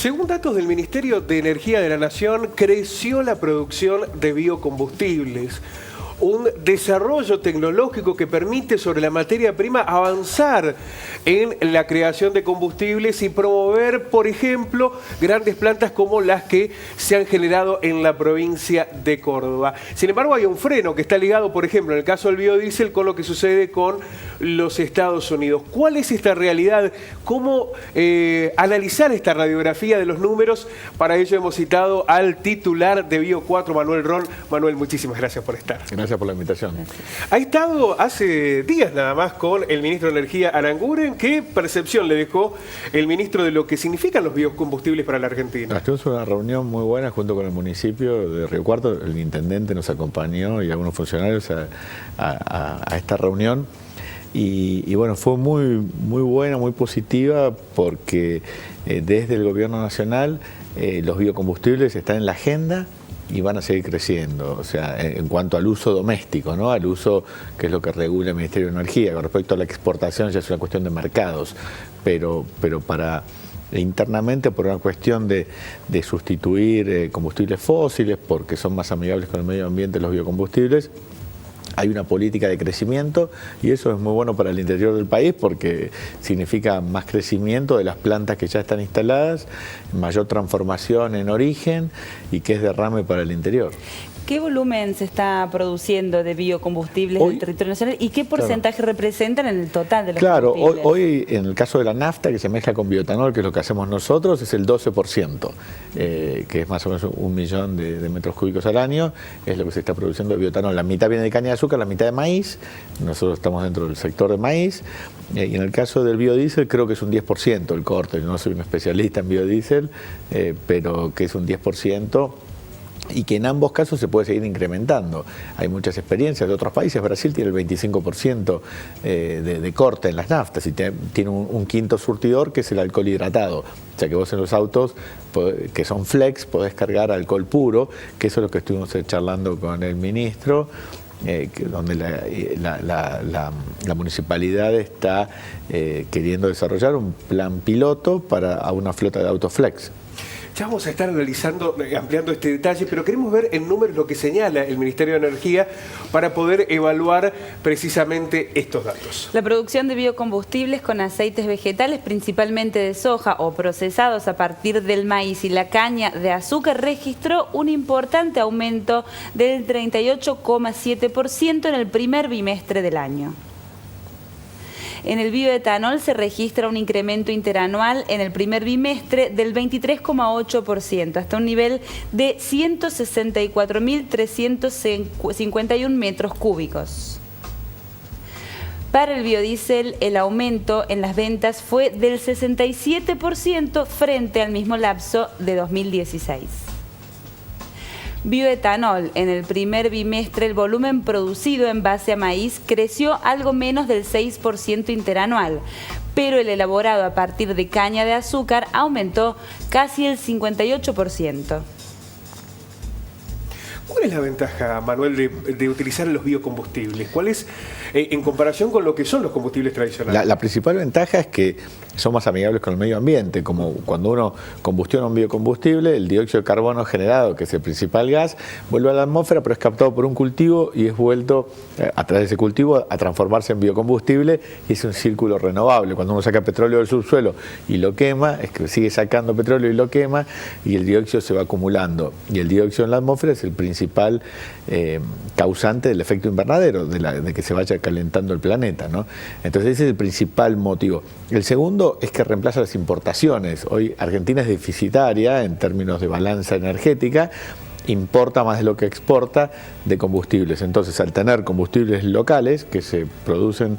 Según datos del Ministerio de Energía de la Nación, creció la producción de biocombustibles. Un desarrollo tecnológico que permite sobre la materia prima avanzar en la creación de combustibles y promover, por ejemplo, grandes plantas como las que se han generado en la provincia de Córdoba. Sin embargo, hay un freno que está ligado, por ejemplo, en el caso del biodiesel, con lo que sucede con los Estados Unidos. ¿Cuál es esta realidad? ¿Cómo analizar esta radiografía de los números? Para ello hemos citado al titular de Bio 4, Manuel Ron. Manuel, muchísimas gracias por estar. Gracias por la invitación. Ha estado hace días nada más con el ministro de Energía, Aranguren. ¿Qué percepción le dejó el ministro de lo que significan los biocombustibles para la Argentina? Tuvimos una reunión muy buena junto con el municipio de Río Cuarto. El intendente nos acompañó y algunos funcionarios a esta reunión. Y bueno, fue muy buena, muy positiva, porque desde el gobierno nacional los biocombustibles están en la agenda y van a seguir creciendo, o sea, en cuanto al uso doméstico, ¿no? Al uso que es lo que regula el Ministerio de Energía. Con respecto a la exportación ya es una cuestión de mercados, pero para internamente por una cuestión de sustituir combustibles fósiles, porque son más amigables con el medio ambiente los biocombustibles. Hay una política de crecimiento y eso es muy bueno para el interior del país porque significa más crecimiento de las plantas que ya están instaladas, mayor transformación en origen y que es derrame para el interior. ¿Qué volumen se está produciendo de biocombustibles en el territorio nacional y qué porcentaje representan en el total de los combustibles? Hoy en el caso de la nafta, que se mezcla con bioetanol, que es lo que hacemos nosotros, es el 12%, que es más o menos 1 millón de metros cúbicos al año, es lo que se está produciendo de bioetanol. La mitad viene de caña de azúcar, la mitad de maíz, nosotros estamos dentro del sector de maíz, y en el caso del biodiesel creo que es un 10% el corte. Yo no soy un especialista en biodiesel, pero que es un 10%. Y que en ambos casos se puede seguir incrementando. Hay muchas experiencias de otros países. Brasil tiene el 25% de corte en las naftas y tiene un quinto surtidor que es el alcohol hidratado. O sea que vos en los autos que son flex podés cargar alcohol puro, que eso es lo que estuvimos charlando con el ministro, donde la municipalidad está queriendo desarrollar un plan piloto para una flota de autos flex. Ya vamos a estar analizando, ampliando este detalle, pero queremos ver en números lo que señala el Ministerio de Energía para poder evaluar precisamente estos datos. La producción de biocombustibles con aceites vegetales, principalmente de soja o procesados a partir del maíz y la caña de azúcar, registró un importante aumento del 38,7% en el primer bimestre del año. En el bioetanol se registra un incremento interanual en el primer bimestre del 23,8%, hasta un nivel de 164.351 metros cúbicos. Para el biodiesel, el aumento en las ventas fue del 67% frente al mismo lapso de 2016. Bioetanol, en el primer bimestre el volumen producido en base a maíz creció algo menos del 6% interanual, pero el elaborado a partir de caña de azúcar aumentó casi el 58%. ¿Cuál es la ventaja, Manuel, de utilizar los biocombustibles? ¿Cuál es en comparación con lo que son los combustibles tradicionales? La principal ventaja es que son más amigables con el medio ambiente, como cuando uno combustiona un biocombustible, el dióxido de carbono generado, que es el principal gas, vuelve a la atmósfera, pero es captado por un cultivo y es vuelto a través de ese cultivo a transformarse en biocombustible, y es un círculo renovable. Cuando uno saca petróleo del subsuelo y lo quema, es que sigue sacando petróleo y lo quema, y el dióxido se va acumulando. Y el dióxido en la atmósfera es el principal causante del efecto invernadero, de que se vaya calentando el planeta, ¿no? Entonces ese es el principal motivo. El segundo es que reemplaza las importaciones. Hoy Argentina es deficitaria en términos de balanza energética, importa más de lo que exporta de combustibles. Entonces, al tener combustibles locales que se producen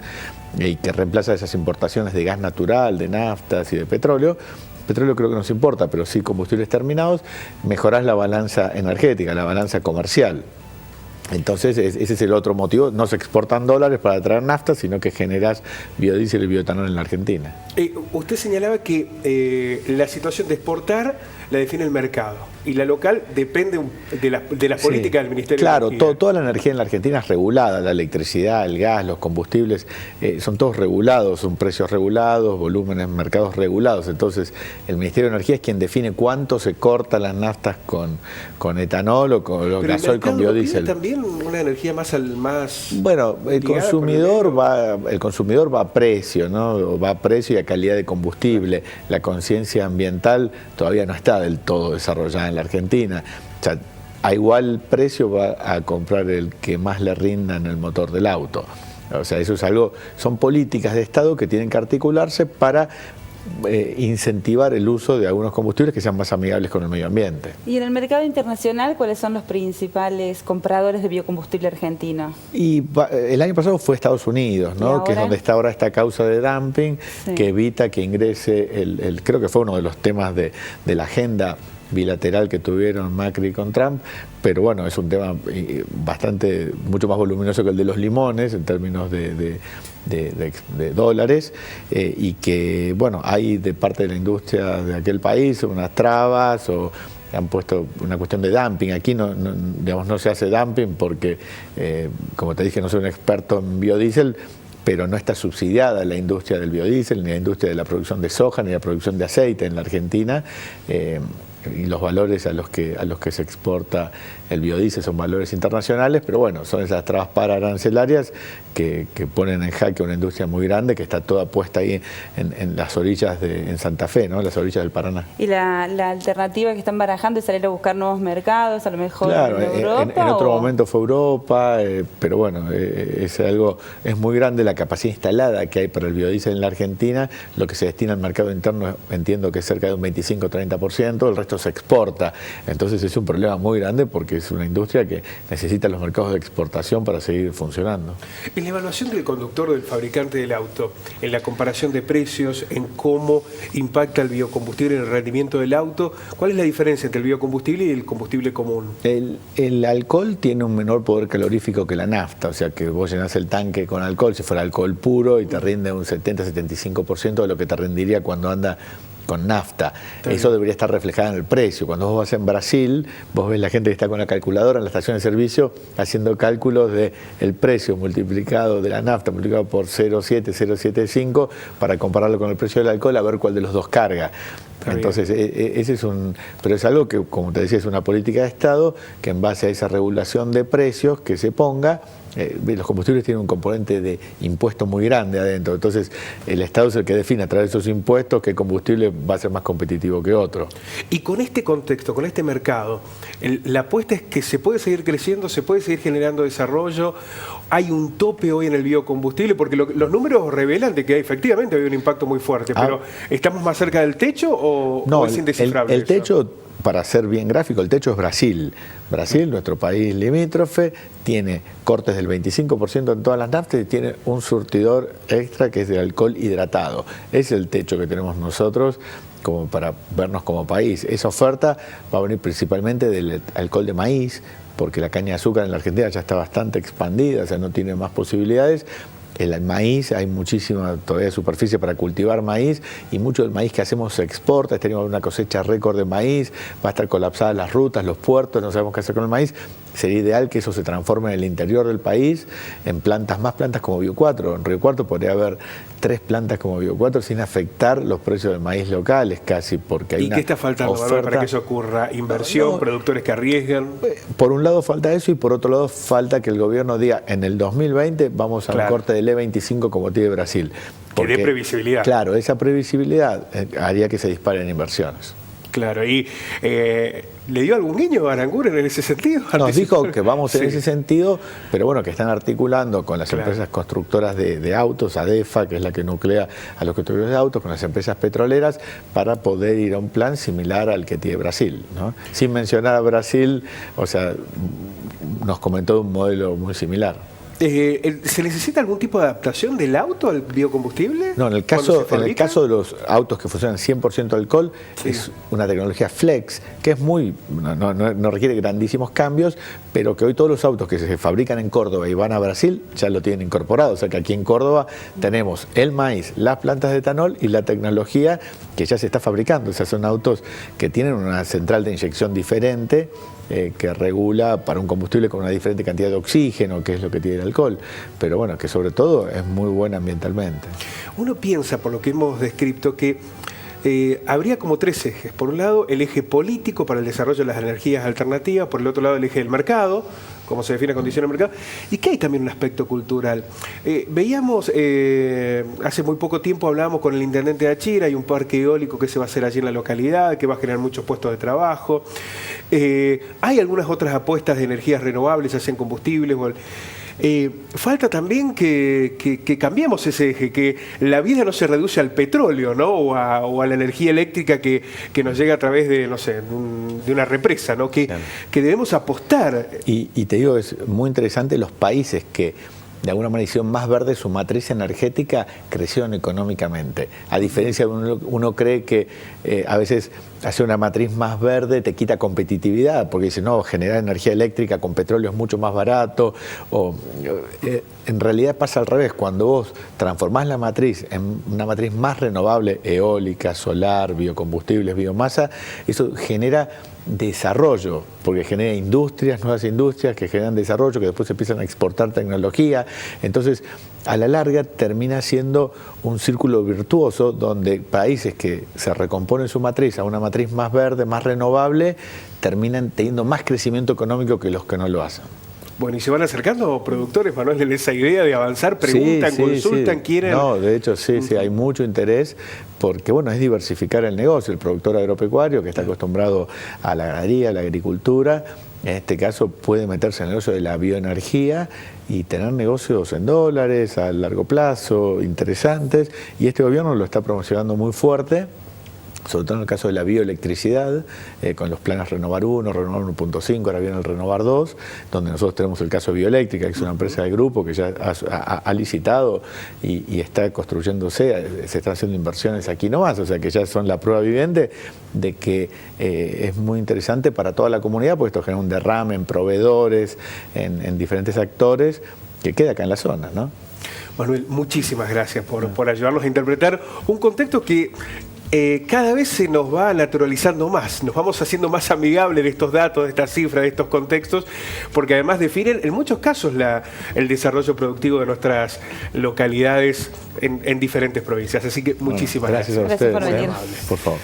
y que reemplazan esas importaciones de gas natural, de naftas y de petróleo creo que nos importa, pero sí combustibles terminados, mejorás la balanza energética, la balanza comercial. Entonces ese es el otro motivo, no se exportan dólares para traer nafta, sino que generas biodiesel y bioetanol en la Argentina. Usted señalaba que la situación de exportar la define el mercado y la local depende de las políticas del Ministerio claro, de Energía. Toda la energía en la Argentina es regulada, la electricidad, el gas, los combustibles, son todos regulados, son precios regulados, volúmenes, mercados regulados. Entonces, el Ministerio de Energía es quien define cuánto se corta las naftas con etanol o con los gasoil con biodiesel. ¿Pero también una energía más Bueno, el consumidor va a precio, ¿no? Va a precio y a calidad de combustible. La conciencia ambiental todavía no está del todo desarrollada en la Argentina. O sea, a igual precio va a comprar el que más le rinda en el motor del auto. O sea, eso es algo, son políticas de Estado que tienen que articularse para incentivar el uso de algunos combustibles que sean más amigables con el medio ambiente. Y en el mercado internacional, ¿cuáles son los principales compradores de biocombustible argentino? Y el año pasado fue Estados Unidos, ¿no? Que es donde está ahora esta causa de dumping, que evita que ingrese creo que fue uno de los temas de la agenda bilateral que tuvieron Macri con Trump, pero bueno, es un tema mucho más voluminoso que el de los limones en términos de dólares, y que bueno, hay de parte de la industria de aquel país unas trabas o han puesto una cuestión de dumping. Aquí no se hace dumping porque, como te dije, no soy un experto en biodiesel, pero no está subsidiada la industria del biodiesel, ni la industria de la producción de soja, ni la producción de aceite en la Argentina. Y los valores a los que se exporta el biodiesel son valores internacionales, pero bueno, son esas trabas pararancelarias que ponen en jaque una industria muy grande que está toda puesta ahí en las orillas en Santa Fe, ¿no? Las orillas del Paraná. ¿Y la alternativa que están barajando es salir a buscar nuevos mercados, a lo mejor claro, en Europa? En otro momento fue Europa, pero bueno, es muy grande la capacidad instalada que hay para el biodiesel en la Argentina. Lo que se destina al mercado interno entiendo que es cerca de un 25-30%, el resto se exporta. Entonces es un problema muy grande porque es una industria que necesita los mercados de exportación para seguir funcionando. En la evaluación del conductor o del fabricante del auto, en la comparación de precios, en cómo impacta el biocombustible en el rendimiento del auto, ¿cuál es la diferencia entre el biocombustible y el combustible común? El alcohol tiene un menor poder calorífico que la nafta, o sea que vos llenás el tanque con alcohol, si fuera alcohol puro, y te rinde un 70-75% de lo que te rendiría cuando anda con nafta. Eso debería estar reflejado en el precio. Cuando vos vas en Brasil, vos ves la gente que está con la calculadora en la estación de servicio haciendo cálculos de el precio multiplicado de la nafta, multiplicado por 0,7, 0,75 para compararlo con el precio del alcohol, a ver cuál de los dos carga. Entonces, pero es algo que, como te decía, es una política de Estado que en base a esa regulación de precios que se ponga, los combustibles tienen un componente de impuesto muy grande adentro, entonces el Estado es el que define a través de esos impuestos qué combustible va a ser más competitivo que otro. Y con este contexto, con este mercado, la apuesta es que se puede seguir creciendo, se puede seguir generando desarrollo. Hay un tope hoy en el biocombustible, porque los números revelan de que efectivamente hay un impacto muy fuerte, pero ¿estamos más cerca del techo o es indescifrable? El techo, para ser bien gráfico, el techo es Brasil. Brasil, nuestro país limítrofe, tiene cortes del 25% en todas las naftas y tiene un surtidor extra que es de alcohol hidratado. Es el techo que tenemos nosotros como para vernos como país. Esa oferta va a venir principalmente del alcohol de maíz, porque la caña de azúcar en la Argentina ya está bastante expandida, o sea, no tiene más posibilidades. El maíz, hay muchísima todavía superficie para cultivar maíz y mucho del maíz que hacemos se exporta. Tenemos una cosecha récord de maíz, va a estar colapsadas las rutas, los puertos, no sabemos qué hacer con el maíz. Sería ideal que eso se transforme en el interior del país, en más plantas como Bio 4. En Río Cuarto podría haber 3 plantas como Bio 4 sin afectar los precios del maíz locales casi, porque hay ¿Y qué está faltando, Manuel, para que eso ocurra? ¿Inversión, productores que arriesgan? Por un lado falta eso y por otro lado falta que el gobierno diga en el 2020 vamos a un corte del E25 como tiene Brasil. Que dé previsibilidad. Claro, esa previsibilidad haría que se disparen inversiones. Claro, y ¿le dio algún guiño a Aranguren en ese sentido? Nos dijo que vamos en ese sentido, pero bueno, que están articulando con las empresas constructoras de autos, ADEFA, que es la que nuclea a los constructores de autos, con las empresas petroleras, para poder ir a un plan similar al que tiene Brasil, ¿no? Sin mencionar a Brasil, o sea, nos comentó un modelo muy similar. ¿Se necesita algún tipo de adaptación del auto al biocombustible? No, en el caso de los autos que funcionan 100% alcohol, sí, es una tecnología flex, que es no requiere grandísimos cambios, pero que hoy todos los autos que se fabrican en Córdoba y van a Brasil ya lo tienen incorporado. O sea que aquí en Córdoba tenemos el maíz, las plantas de etanol y la tecnología que ya se está fabricando. O sea, son autos que tienen una central de inyección diferente, que regula para un combustible con una diferente cantidad de oxígeno, que es lo que tiene el alcohol, pero bueno, que sobre todo es muy buena ambientalmente. Uno piensa, por lo que hemos descrito, que habría como tres ejes. Por un lado, el eje político para el desarrollo de las energías alternativas, por el otro lado, el eje del mercado, cómo se define condición de mercado, y que hay también un aspecto cultural. Veíamos, hace muy poco tiempo hablábamos con el intendente de Achira, hay un parque eólico que se va a hacer allí en la localidad, que va a generar muchos puestos de trabajo. Hay algunas otras apuestas de energías renovables, ya sean combustibles o falta también que cambiemos ese eje, que la vida no se reduce al petróleo, ¿no? o a la energía eléctrica que nos llega a través de, no sé, de una represa, ¿no? Que debemos apostar. Y te digo, es muy interesante los países que de alguna manera hicieron más verde su matriz energética, crecieron económicamente. A diferencia de uno cree que a veces hacer una matriz más verde te quita competitividad, porque dice, no, generar energía eléctrica con petróleo es mucho más barato. En realidad pasa al revés, cuando vos transformás la matriz en una matriz más renovable, eólica, solar, biocombustibles, biomasa, eso genera desarrollo, porque genera industrias, nuevas industrias que generan desarrollo, que después empiezan a exportar tecnología. Entonces, a la larga termina siendo un círculo virtuoso donde países que se recomponen su matriz a una matriz más verde, más renovable, terminan teniendo más crecimiento económico que los que no lo hacen. Bueno, y se van acercando productores, Manuel, en esa idea de avanzar, preguntan, sí, consultan, quieren... No, de hecho, sí, hay mucho interés, porque bueno, es diversificar el negocio. El productor agropecuario, que está acostumbrado a la ganadería, a la agricultura, en este caso puede meterse en el negocio de la bioenergía y tener negocios en dólares, a largo plazo, interesantes, y este gobierno lo está promocionando muy fuerte, sobre todo en el caso de la bioelectricidad, con los planes Renovar 1, Renovar 1.5, ahora viene el Renovar 2, donde nosotros tenemos el caso de Bioeléctrica, que es una empresa del grupo que ya ha licitado y está construyéndose, se están haciendo inversiones aquí nomás, o sea que ya son la prueba viviente de que es muy interesante para toda la comunidad, porque esto genera un derrame en proveedores, en diferentes actores, que queda acá en la zona, ¿no? Manuel, muchísimas gracias por ayudarnos a interpretar un contexto que cada vez se nos va naturalizando más, nos vamos haciendo más amigables de estos datos, de estas cifras, de estos contextos, porque además definen en muchos casos el desarrollo productivo de nuestras localidades en diferentes provincias. Así que muchísimas gracias. Gracias a ustedes. Gracias por venir. Por favor.